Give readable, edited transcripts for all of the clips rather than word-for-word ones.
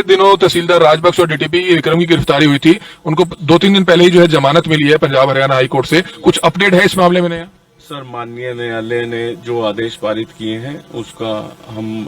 दिनों तहसीलदार राजबख्श और डीटीपी विक्रम की गिरफ्तारी हुई थी। उनको 2-3 दिन पहले ही जो है जमानत मिली है पंजाब हरियाणा हाई कोर्ट से। कुछ अपडेट है इस मामले में नया? सर, माननीय न्यायालय ने जो आदेश पारित किए हैं उसका हम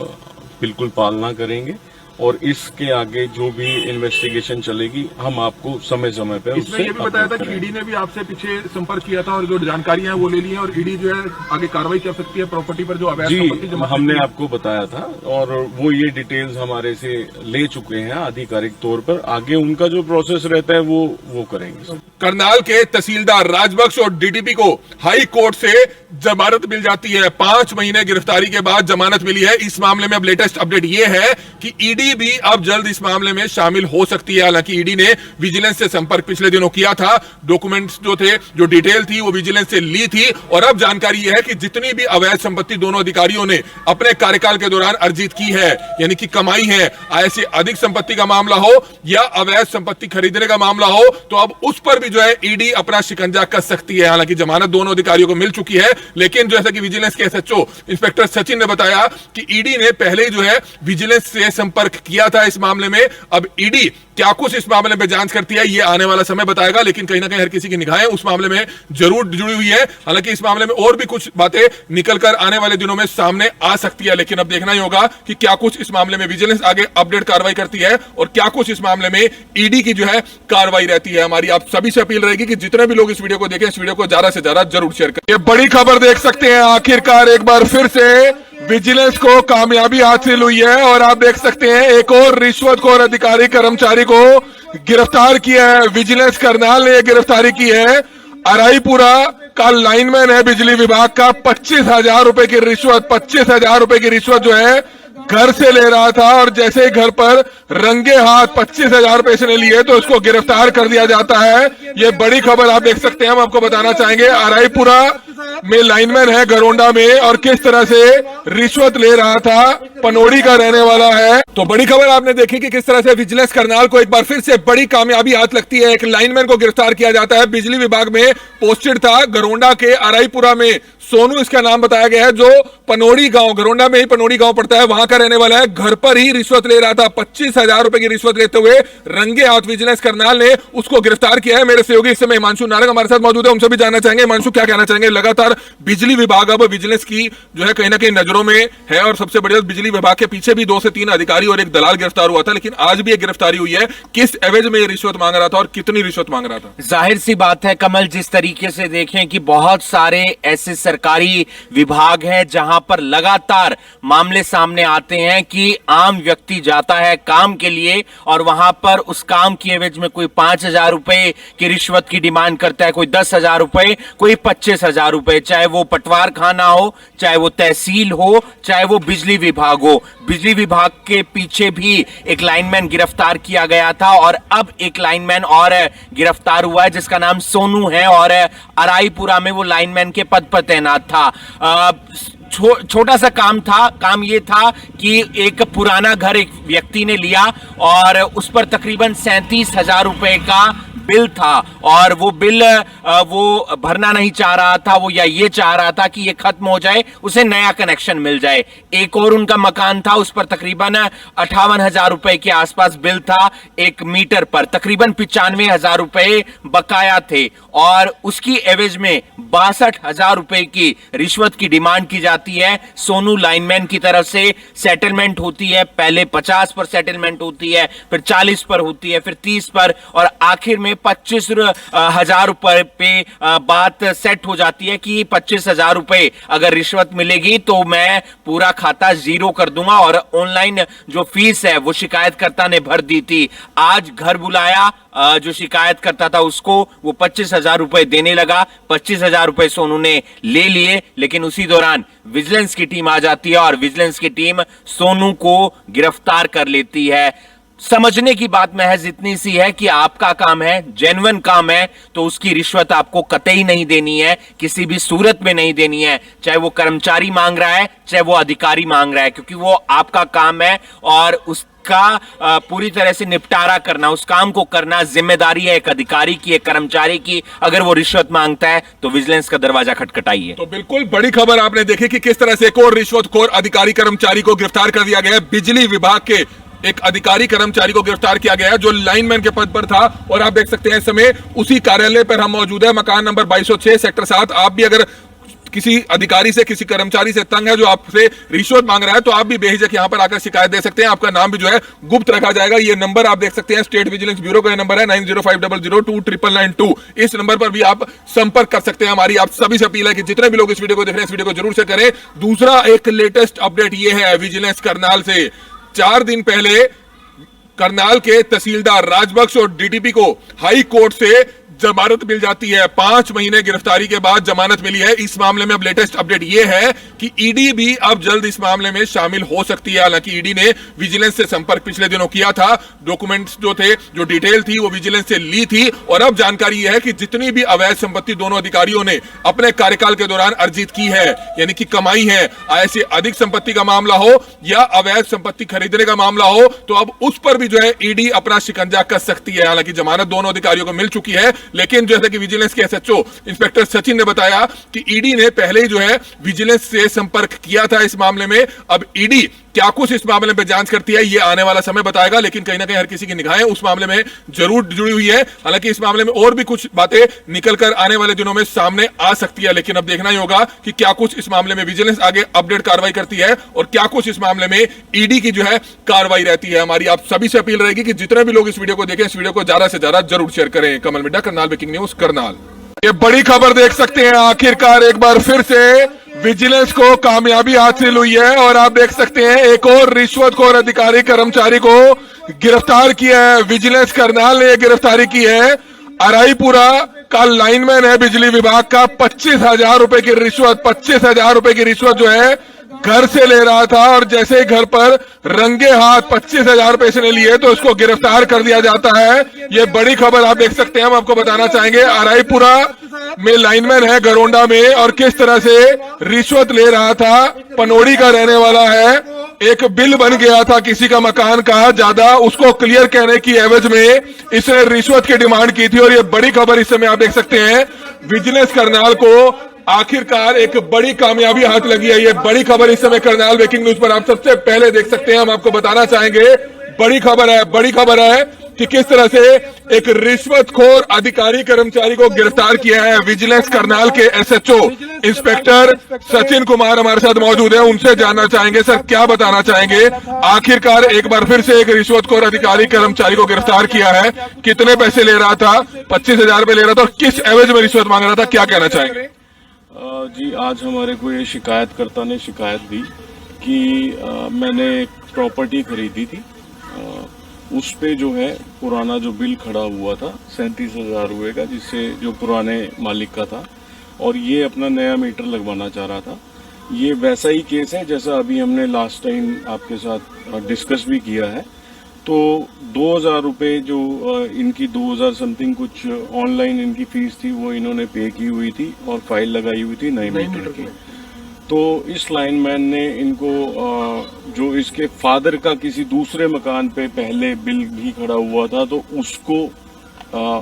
बिल्कुल पालना करेंगे और इसके आगे जो भी इन्वेस्टिगेशन चलेगी हम आपको समय समय पर इसमें ये भी बताया था कि ईडी ने भी आपसे पीछे संपर्क किया था और जो जानकारियां हैं वो ले ली हैं और ईडी जो है आगे कार्रवाई कर सकती है प्रॉपर्टी पर जो अवैध संपत्ति जमा हमने आपको बताया था और वो ये डिटेल्स हमारे से ले चुके हैं आधिकारिक तौर पर। आगे उनका जो प्रोसेस रहता है वो करेंगे। करनाल के तहसीलदार राजबख्श और डीटीपी को हाई कोर्ट से जमानत मिल जाती है। 5 महीने गिरफ्तारी के बाद जमानत मिली है। इस मामले में अब लेटेस्ट अपडेट ये है कि ईडी भी अब जल्द इस मामले में शामिल हो सकती है। हालांकि ईडी ने विजिलेंस से संपर्क पिछले दिनों किया था, डॉक्यूमेंट्स जो थे, जो डिटेल थी वो विजिलेंस से ली थी और अब जानकारी यह है कि जितनी भी अवैध संपत्ति दोनों अधिकारियों ने अपने कार्यकाल के दौरान अर्जित की है, यानी कि कमाई है, आय से अधिक संपत्ति का मामला हो या अवैध संपत्ति खरीदने का मामला हो, तो अब उस पर भी जो है ईडी अपना शिकंजा कस सकती है। हालांकि जमानत दोनों अधिकारियों को मिल चुकी है, लेकिन जैसा कि विजिलेंस के एसएचओ इंस्पेक्टर सचिन ने बताया कि ईडी ने पहले ही जो है विजिलेंस से संपर्क किया था इस मामले में। अब ईडी क्या कुछ इस मामले में जांच करती है ये आने वाला समय बताएगा, लेकिन कहीं ना कहीं हर किसी की निगाहें उस मामले में जरूर जुड़ी हुई है। हालांकि इस मामले में और भी कुछ बातें निकलकर आने वाले दिनों में सामने आ सकती है, लेकिन अब देखना ही होगा कि क्या कुछ इस मामले में विजिलेंस आगे अपडेट कार्रवाई करती है और क्या कुछ इस मामले में ईडी की जो है कार्रवाई रहती है। हमारी आप सभी से अपील रहेगी कि जितने भी लोग इस वीडियो को देखें, इस वीडियो को ज्यादा से ज्यादा जरूर शेयर करें। ये बड़ी खबर देख सकते हैं, आखिरकार एक बार फिर से विजिलेंस को कामयाबी हासिल हुई है और आप देख सकते हैं एक और रिश्वतखोर अधिकारी कर्मचारी को गिरफ्तार किया है। विजिलेंस करनाल ने गिरफ्तारी की है। अराईपुरा का लाइनमैन है बिजली विभाग का, 25,000 रुपए की रिश्वत, 25,000 रुपए की रिश्वत जो है घर से ले रहा था और जैसे ही घर पर रंगे हाथ 25,000 रुपए इसने लिए तो उसको गिरफ्तार कर दिया जाता है। ये बड़ी खबर आप देख सकते हैं, हम आपको बताना चाहेंगे। अराईपुरा में लाइनमैन है गरोंडा में और किस तरह से रिश्वत ले रहा था, पनोड़ी का रहने वाला है। तो बड़ी खबर आपने देखी कि किस तरह से विजिलेंस करनाल को एक बार फिर से बड़ी कामयाबी हाथ लगती है। एक लाइनमैन को गिरफ्तार किया जाता है, बिजली विभाग में पोस्टेड था, गरोंडा के अराईपुरा में। सोनू इसका नाम बताया गया है, जो पनोड़ी गांव, गरोंडा में ही पनोड़ी गांव पड़ता है, वहां का रहने वाला है। घर पर ही रिश्वत ले रहा था, 25,000 रुपए की रिश्वत लेते हुए रंगे हाथ विजिलेंस करनाल ने उसको गिरफ्तार किया है। मेरे सहयोगी इस समय हिमांशु नारंग हमारे साथ मौजूद है, उनसे भी जानना चाहेंगे। हिमांशु, क्या कहना चाहेंगे? लगातार बिजली विभाग अब विजिलेंस की जो है कहीं ना कहीं नजरों में है और सबसे बड़ी बिजली विभाग के पीछे भी 2 से 3 अधिकारी और एक दलाल गिरफ्तार हुआ था, लेकिन आज भी एक गिरफ्तारी हुई है। किस एवज में ये रिश्वत मांग रहा था और कितनी रिश्वत मांग रहा था? जाहिर सी बात है कमल, जिस तरीके से देखें कि बहुत सारे ऐसे सरकारी विभाग है जहां पर लगातार मामले सामने आते हैं कि आम व्यक्ति जाता है काम के लिए और वहां पर उस काम की एवज में कोई 5,000 रुपए की रिश्वत की डिमांड करता है, कोई 10,000 रुपए, कोई 25,000 रुपए, चाहे वो पटवार खाना हो, चाहे वो तहसील हो, चाहे वो बिजली विभाग हो। बिजली विभाग के पीछे भी एक लाइनमैन गिरफ्तार किया गया था और अब एक लाइनमैन और गिरफ्तार हुआ है जिसका नाम सोनू है और अराईपुरा में वो लाइनमैन के पद पर तैनात था। छोटा सा काम था। काम ये था कि एक पुराना घर एक व्यक्ति ने लिया और उस पर तकरीबन 37,000 रुपए का बिल था और वो बिल वो भरना नहीं चाह रहा था, वो या ये चाह रहा था कि ये खत्म हो जाए, उसे नया कनेक्शन मिल जाए। एक और उनका मकान था, उस पर तकरीबन 58,000 रुपए के आसपास बिल था, एक मीटर पर तकरीबन 95,000 रुपए बकाया थे और उसकी एवज में 62,000 रुपए की रिश्वत की डिमांड की जाती है। सोनू लाइनमैन की तरफ से सेटलमेंट होती है, पहले 50 पर सेटलमेंट होती है, फिर 40 पर होती है, फिर 30 पर और आखिर में 25,000 रुपए पे बात सेट हो जाती है कि 25,000 रुपए अगर रिश्वत मिलेगी तो मैं पूरा खाता जीरो कर दूंगा और ऑनलाइन जो फीस है वो शिकायतकर्ता ने भर दी थी। आज घर बुलाया, जो शिकायत करता था उसको, वो 25,000 रुपए देने लगा। 25,000 रुपए सोनू ने ले लिए, लेकिन उसी दौरान विजिलेंस की टीम आ जाती है और विजिलेंस की टीम सोनू को गिरफ्तार कर लेती है। समझने की बात महज इतनी सी है कि आपका काम है, जेन्युइन काम है, तो उसकी रिश्वत आपको कतई नहीं देनी है, किसी भी सूरत में नहीं देनी है, चाहे वो कर्मचारी मांग रहा है, चाहे वो अधिकारी मांग रहा है, क्योंकि वो आपका काम है और उसका पूरी तरह से निपटारा करना, उस काम को करना जिम्मेदारी है एक अधिकारी की, एक कर्मचारी की। अगर वो रिश्वत मांगता है तो विजिलेंस का दरवाजा खटखटाइए। तो बिल्कुल बड़ी खबर आपने देखी कि किस तरह से एक और रिश्वतखोर अधिकारी कर्मचारी को गिरफ्तार कर दिया गया है बिजली विभाग के एक अधिकारी कर्मचारी को गिरफ्तार किया गया है जो लाइनमैन के पद पर था। और आप देख सकते हैं इस समय उसी कार्यालय पर हम मौजूद है, मकान नंबर 2206 सेक्टर 7। आप भी अगर किसी अधिकारी से, किसी कर्मचारी से तंग है जो आपसे रिश्वत मांग रहा है, तो आप भी बेहिचक यहां पर आकर शिकायत दे सकते हैं। आपका नाम भी जो है गुप्त रखा जाएगा। ये नंबर आप देख सकते हैं स्टेट विजिलेंस ब्यूरो का नंबर है 9050029992। इस नंबर पर भी आप संपर्क कर सकते हैं। हमारी आप सभी से अपील है कि जितने भी लोग इस वीडियो को देख रहे हैं, इस वीडियो को जरूर शेयर करें। दूसरा एक लेटेस्ट अपडेट ये है विजिलेंस करनाल से। 4 दिन पहले करनाल के तहसीलदार राजबख्श और डीटीपी को हाई कोर्ट से जमानत मिल जाती है। 5 महीने गिरफ्तारी के बाद जमानत मिली है। इस मामले में अब लेटेस्ट अपडेट यह है कि ईडी भी अब जल्द इस मामले में शामिल हो सकती है। हालांकि ईडी ने विजिलेंस से संपर्क पिछले दिनों किया था, डॉक्यूमेंट्स जो थे, जो डिटेल थी, वो विजिलेंस से ली थी। और अब जानकारी यह है कि जितनी भी अवैध संपत्ति दोनों अधिकारियों ने अपने कार्यकाल के दौरान अर्जित की है, यानी कि कमाई है, आय से अधिक संपत्ति का मामला हो या अवैध संपत्ति खरीदने का मामला हो, तो अब उस पर भी जो है ईडी अपना शिकंजा कस सकती है। हालांकि जमानत दोनों अधिकारियों को मिल चुकी है, लेकिन जैसे कि विजिलेंस के एसएचओ इंस्पेक्टर सचिन ने बताया कि ईडी ने पहले ही जो है विजिलेंस से संपर्क किया था इस मामले में। अब ईडी क्या कुछ इस मामले में जांच करती है ये आने वाला समय बताएगा, लेकिन कहीं ना कहीं हर किसी की निगाहें उस मामले में जरूर जुड़ी हुई है। हालांकि इस मामले में और भी कुछ बातें निकलकर आने वाले दिनों में सामने आ सकती है, लेकिन अब देखना ही होगा कि क्या कुछ इस मामले में विजिलेंस आगे अपडेट कार्रवाई करती है और क्या कुछ इस मामले में ईडी की जो है कार्रवाई रहती है। हमारी आप सभी से अपील रहेगी कि जितने भी लोग इस वीडियो को देखें, इस वीडियो को ज्यादा से ज्यादा जरूर शेयर करें। कमल मिड्डा, करनाल ब्रेकिंग न्यूज, करनाल। ये बड़ी खबर देख सकते हैं, आखिरकार एक बार फिर से विजिलेंस को कामयाबी हासिल हुई है और आप देख सकते हैं एक और रिश्वतखोर अधिकारी कर्मचारी को गिरफ्तार किया है। विजिलेंस करनाल ने गिरफ्तारी की है। अराईपुरा का लाइनमैन है बिजली विभाग का, 25,000 रुपए की रिश्वत, 25,000 रुपए की रिश्वत जो है घर से ले रहा था। और जैसे ही घर पर रंगे हाथ 25,000 रुपए इसने लिए तो इसको गिरफ्तार कर दिया जाता है। ये बड़ी खबर आप देख सकते हैं, हम आपको बताना चाहेंगे। अराईपुरा में लाइनमैन है घरोंडा में और किस तरह से रिश्वत ले रहा था। पनोड़ी का रहने वाला है। एक बिल बन गया था किसी का मकान का ज्यादा, उसको क्लियर कहने की एवज में इसने रिश्वत की डिमांड की थी। और ये बड़ी खबर इस समय आप देख सकते हैं, विजिलेंस करनाल को आखिरकार एक बड़ी कामयाबी हाथ लगी है। ये बड़ी खबर इस समय करनाल ब्रेकिंग न्यूज पर आप सबसे पहले देख सकते हैं। हम आपको बताना चाहेंगे, बड़ी खबर है कि किस तरह से एक रिश्वतखोर अधिकारी कर्मचारी को गिरफ्तार किया है। विजिलेंस करनाल के एसएचओ इंस्पेक्टर सचिन कुमार हमारे साथ मौजूद है, उनसे जानना चाहेंगे, सर क्या बताना चाहेंगे। आखिरकार एक बार फिर से एक रिश्वतखोर अधिकारी कर्मचारी को गिरफ्तार किया है। कितने पैसे ले रहा था? 25,000 रुपए ले रहा था और किस एवज में रिश्वत मांग रहा था, क्या कहना चाहेंगे? जी, आज हमारे को ये शिकायतकर्ता ने शिकायत दी कि मैंने एक प्रॉपर्टी खरीदी थी, उस पे जो है पुराना जो बिल खड़ा हुआ था 37,000 रुपये का, जिससे जो पुराने मालिक का था, और ये अपना नया मीटर लगवाना चाह रहा था। ये वैसा ही केस है जैसा अभी हमने लास्ट टाइम आपके साथ डिस्कस भी किया है। तो 2,000 रुपये जो इनकी 2,000 समथिंग कुछ ऑनलाइन इनकी फीस थी वो इन्होंने पे की हुई थी और फाइल लगाई हुई थी नए मीटर की। तो इस लाइनमैन ने इनको जो इसके फादर का किसी दूसरे मकान पे पहले बिल भी खड़ा हुआ था, तो उसको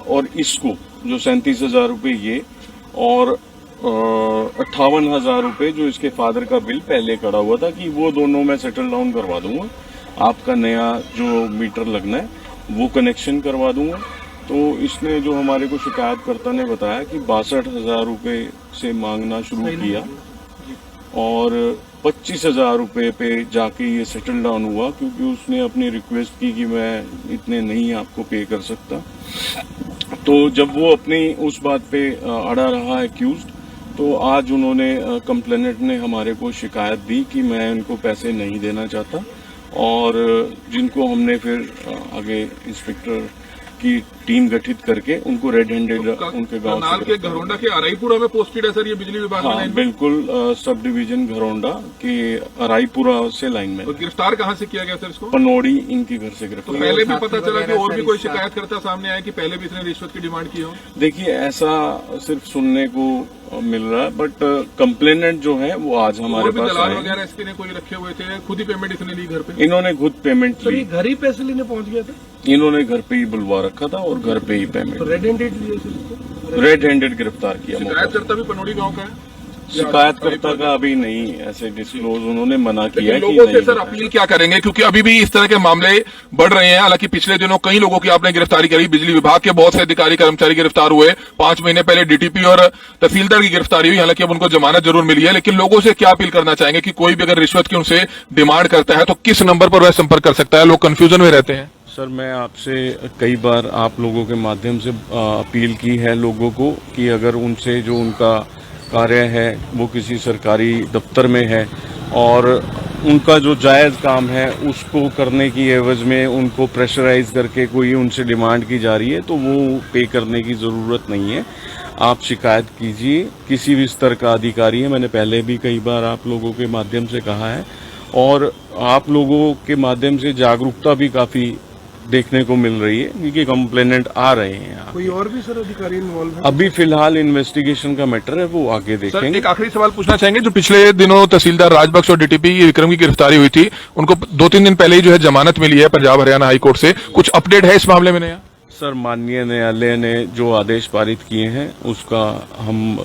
और इसको जो 37,000 रुपये ये और 58,000 रुपये जो इसके फादर का बिल पहले खड़ा हुआ था, कि वो दोनों मैं सेटल डाउन करवा दूंगा, आपका नया जो मीटर लगना है वो कनेक्शन करवा दूंगा। तो इसने जो हमारे को शिकायतकर्ता ने बताया कि 62,000 रुपये से मांगना शुरू किया और 25,000 रुपये पे जाके ये सेटल डाउन हुआ, क्योंकि उसने अपनी रिक्वेस्ट की कि मैं इतने नहीं आपको पे कर सकता। तो जब वो अपनी उस बात पे अड़ा रहा एक्यूज्ड, तो आज उन्होंने कंप्लेनेंट ने हमारे को शिकायत दी कि मैं उनको पैसे नहीं देना चाहता, और जिनको हमने फिर आगे इंस्पेक्टर की टीम गठित करके उनको रेड हैंडेड उनके गांव के घरोंडा के अराईपुरा में पोस्टेड है सर ये बिजली विभाग हाँ, बिल्कुल सब डिवीजन घरोंडा के अराईपुरा से लाइन में। तो गिरफ्तार कहाँ से किया गया सर इसको? पनोड़ी इनके घर से गिरफ्तार। तो पहले भी पता चला कि और भी कोई शिकायतकर्ता सामने आया कि पहले भी इसने रिश्वत की डिमांड की हो? देखिए, ऐसा सिर्फ सुनने को मिल रहा है, बट कंप्लेनेंट जो है वो आज हमारे पास दलाल वगैरह इसके ने कोई रखे हुए थे, खुद ही पेमेंट इसने ली घर पे? इन्होंने खुद पेमेंट ली, घर ही पैसे लेने पहुंच गया था। इन्होंने घर पे ही बुलवा रखा था और घर पे ही पेमेंट। तो रेड हैंडेड गिरफ्तार किया। शिकायतकर्ता भी पनोड़ी गांव का है? शिकायतकर्ता का अभी नहीं ऐसे डिस्क्लोज उन्होंने मना किया लेकिन कि लोगों से नहीं सर अपील क्या करेंगे, क्योंकि अभी भी इस तरह के मामले बढ़ रहे हैं। हालांकि पिछले दिनों कई लोगों की आपने गिरफ्तारी करी, बिजली विभाग के बहुत से अधिकारी कर्मचारी गिरफ्तार हुए, 5 महीने पहले डीटीपी और तहसीलदार की गिरफ्तारी हुई। हालांकि अब उनको जमानत जरूर मिली है, लेकिन लोगों से क्या अपील करना चाहेंगे कि कोई भी अगर रिश्वत की उनसे डिमांड करता है तो किस नंबर पर वह संपर्क कर सकता है? लोग कंफ्यूजन में रहते हैं। सर, मैं आपसे कई बार आप लोगों के माध्यम से अपील की है लोगों को कि अगर उनसे जो उनका कार्य है वो किसी सरकारी दफ्तर में है और उनका जो जायज़ काम है उसको करने की एवज में उनको प्रेशराइज करके कोई उनसे डिमांड की जा रही है तो वो पे करने की ज़रूरत नहीं है। आप शिकायत कीजिए, किसी भी स्तर का अधिकारी है, मैंने पहले भी कई बार आप लोगों के माध्यम से कहा है और आप लोगों के माध्यम से जागरूकता भी काफ़ी देखने को मिल रही है क्योंकि कंप्लेनेंट आ रहे हैं यहाँ। कोई और भी सर अधिकारी इन्वॉल्व है? अभी फिलहाल इन्वेस्टिगेशन का मैटर है, वो आगे सर देखेंगे। एक आखिरी सवाल पूछना चाहेंगे, जो पिछले दिनों तहसीलदार राजबख्श और डीटीपी विक्रम की गिरफ्तारी हुई थी, उनको 2-3 दिन पहले ही जो है जमानत मिली है पंजाब हरियाणा हाई कोर्ट से, कुछ अपडेट है इस मामले में नया? सर, माननीय न्यायालय ने जो आदेश पारित किए हैं उसका हम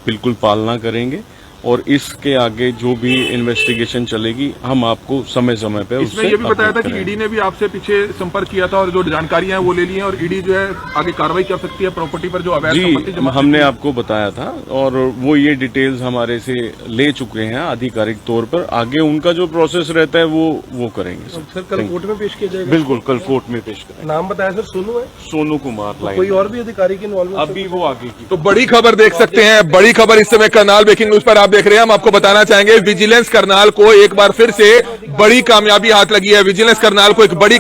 बिल्कुल पालना करेंगे और इसके आगे जो भी इन्वेस्टिगेशन चलेगी हम आपको समय समय पे इसमें ये भी बताया था कि ईडी ने भी आपसे पीछे संपर्क किया था और जो जानकारियां हैं वो ले ली हैं और ईडी जो है आगे कार्रवाई कर सकती है प्रॉपर्टी पर जो अवैध संपत्ति जी, जमा हमने आपको बताया था और वो ये डिटेल्स हमारे से ले चुके हैं आधिकारिक तौर पर। आगे उनका जो प्रोसेस रहता है वो करेंगे सर कल कोर्ट में पेश किया जाएगा? बिल्कुल, कल कोर्ट में पेश करेंगे। नाम बताया सर, सोनू है? सोनू कुमार कोई लाइन और भी अधिकारी की इन्वॉल्वमेंट? अभी वो आगे की तो बड़ी खबर देख सकते हैं, बड़ी खबर इस समय करनाल ब्रेकिंग न्यूज पर आप देख रहे हैं। हम आपको बताना चाहेंगे विजिलेंस करनाल को एक बार फिर से बड़ी कामयाबी हाथ लगी है। विजिलेंस करनाल को एक बड़ी